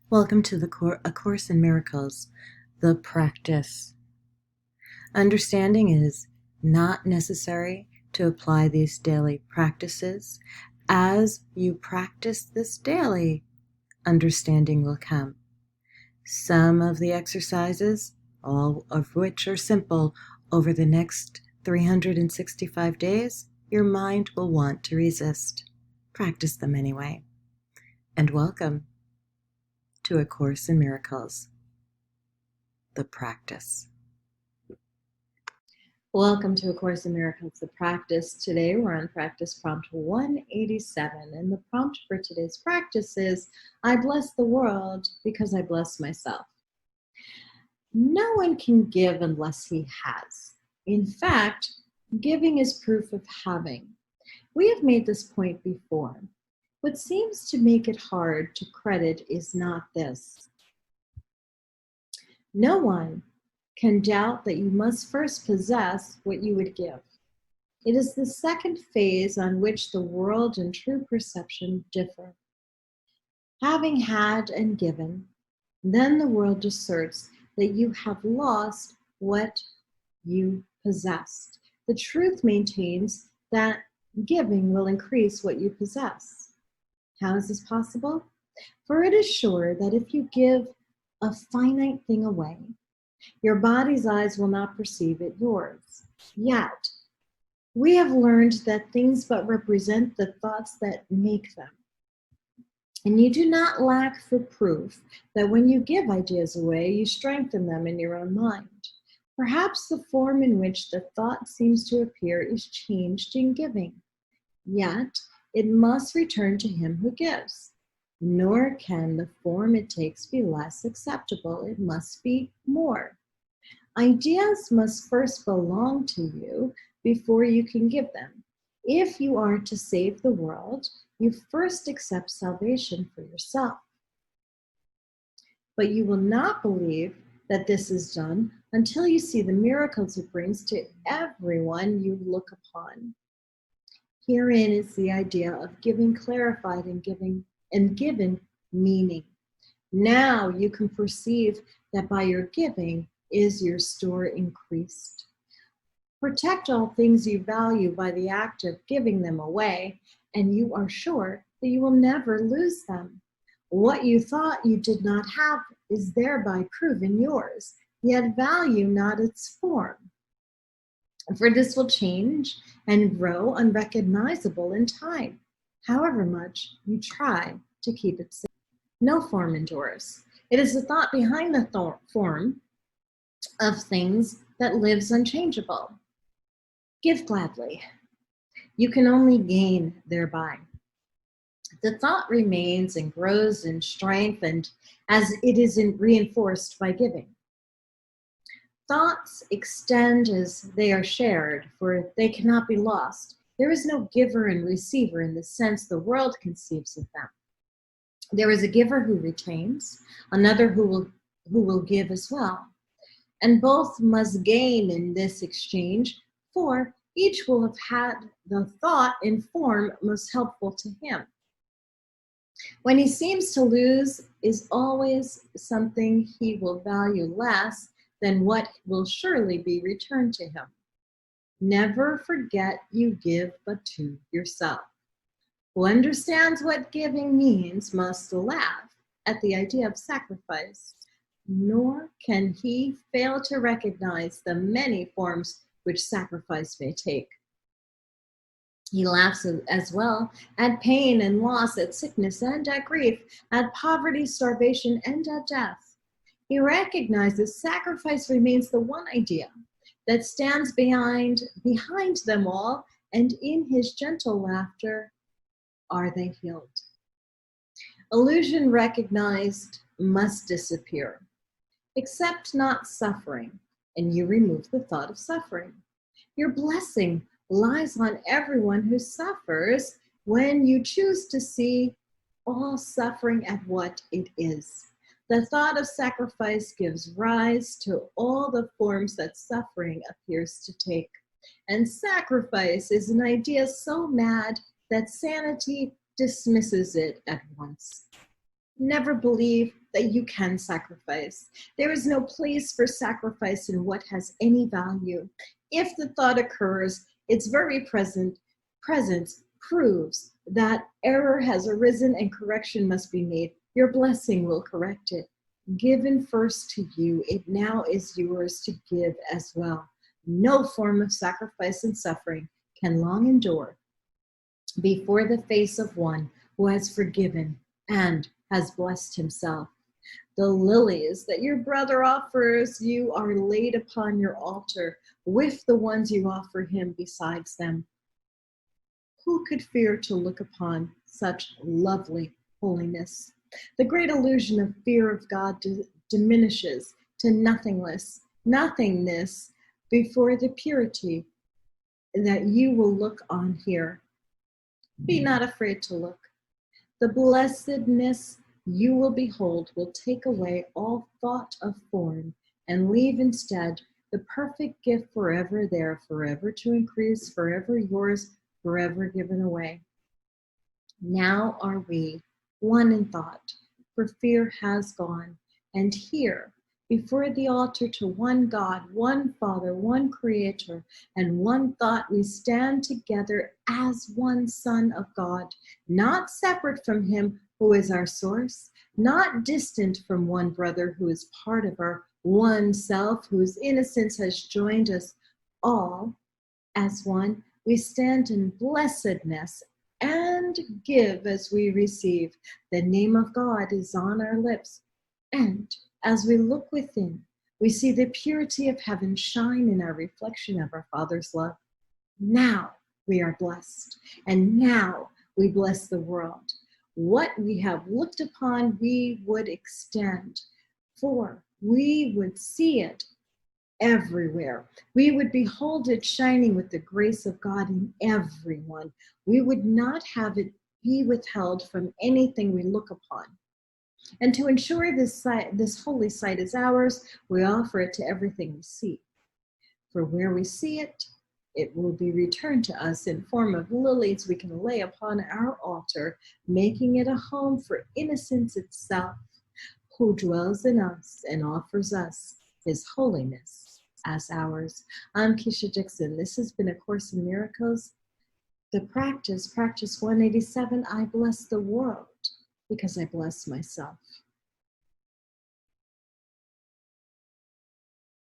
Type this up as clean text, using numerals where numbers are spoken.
Welcome to A Course in Miracles, the practice. Understanding is not necessary to apply these daily practices. As you practice this daily, understanding will come. Some of the exercises, all of which are simple, over the next 365 days, your mind will want to resist. Practice them anyway. And welcome to A Course in Miracles, the practice. Welcome to A Course in Miracles, the practice. Today we're on practice prompt 187, and the prompt for today's practice is, I bless the world because I bless myself. No one can give unless he has. In fact, giving is proof of having. We have made this point before. What seems to make it hard to credit is not this. No one can doubt that you must first possess what you would give. It is the second phase on which the world and true perception differ. Having had and given, then the world asserts that you have lost what you possessed. The truth maintains that giving will increase what you possess. How is this possible? For it is sure that if you give a finite thing away, your body's eyes will not perceive it yours. Yet, we have learned that things but represent the thoughts that make them. And you do not lack for proof that when you give ideas away, you strengthen them in your own mind. Perhaps the form in which the thought seems to appear is changed in giving. Yet, it must return to him who gives. Nor can the form it takes be less acceptable. It must be more. Ideas must first belong to you before you can give them. If you are to save the world, you first accept salvation for yourself. But you will not believe that this is done until you see the miracles it brings to everyone you look upon. Herein is the idea of giving clarified and given meaning. Now you can perceive that by your giving is your store increased. Protect all things you value by the act of giving them away, and you are sure that you will never lose them. What you thought you did not have is thereby proven yours, yet value not its form. For this will change and grow unrecognizable in time, however much you try to keep it safe. No form endures. It is the thought behind the form of things that lives unchangeable. Give gladly. You can only gain thereby. The thought remains and grows in strength and as it is reinforced by giving. Thoughts extend as they are shared, for they cannot be lost. There is no giver and receiver in the sense the world conceives of them. There is a giver who retains, another who will give as well. And both must gain in this exchange, for each will have had the thought and form most helpful to him. When he seems to lose is always something he will value less than what will surely be returned to him. Never forget you give but to yourself. Who understands what giving means must laugh at the idea of sacrifice, nor can he fail to recognize the many forms which sacrifice may take. He laughs as well at pain and loss, at sickness and at grief, at poverty, starvation, and at death. He recognizes sacrifice remains the one idea that stands behind them all, and in his gentle laughter are they healed. Illusion recognized must disappear. Accept not suffering, and you remove the thought of suffering. Your blessing lies on everyone who suffers when you choose to see all suffering at what it is. The thought of sacrifice gives rise to all the forms that suffering appears to take. And sacrifice is an idea so mad that sanity dismisses it at once. Never believe that you can sacrifice. There is no place for sacrifice in what has any value. If the thought occurs, its very presence proves that error has arisen and correction must be made. Your blessing will correct it. Given first to you, it now is yours to give as well. No form of sacrifice and suffering can long endure before the face of one who has forgiven and has blessed himself. The lilies that your brother offers you are laid upon your altar with the ones you offer him besides them. Who could fear to look upon such lovely holiness? The great illusion of fear of God diminishes to nothingness before the purity that you will look on here. Be not afraid to look. The blessedness you will behold will take away all thought of form and leave instead the perfect gift forever there, forever to increase, forever yours, forever given away. Now are we one in thought, for fear has gone, and here before the altar to one God, one Father, one Creator, and one thought we stand together as one Son of God, not separate from him who is our source, not distant from one brother who is part of our one self, whose innocence has joined us all as one. We stand in blessedness and give as we receive. The name of God is on our lips, and as we look within, we see the purity of heaven shine in our reflection of our Father's love. Now we are blessed, and now we bless the world. What we have looked upon, we would extend, for we would see it everywhere. We would behold it shining with the grace of God in everyone. We would not have it be withheld from anything we look upon. And to ensure this holy sight is ours, we offer it to everything we see. For where we see it, it will be returned to us in form of lilies we can lay upon our altar, making it a home for innocence itself, who dwells in us and offers us his holiness as ours. I'm Keisha Dixon. This has been A Course in Miracles. The practice 187, I bless the world because I bless myself.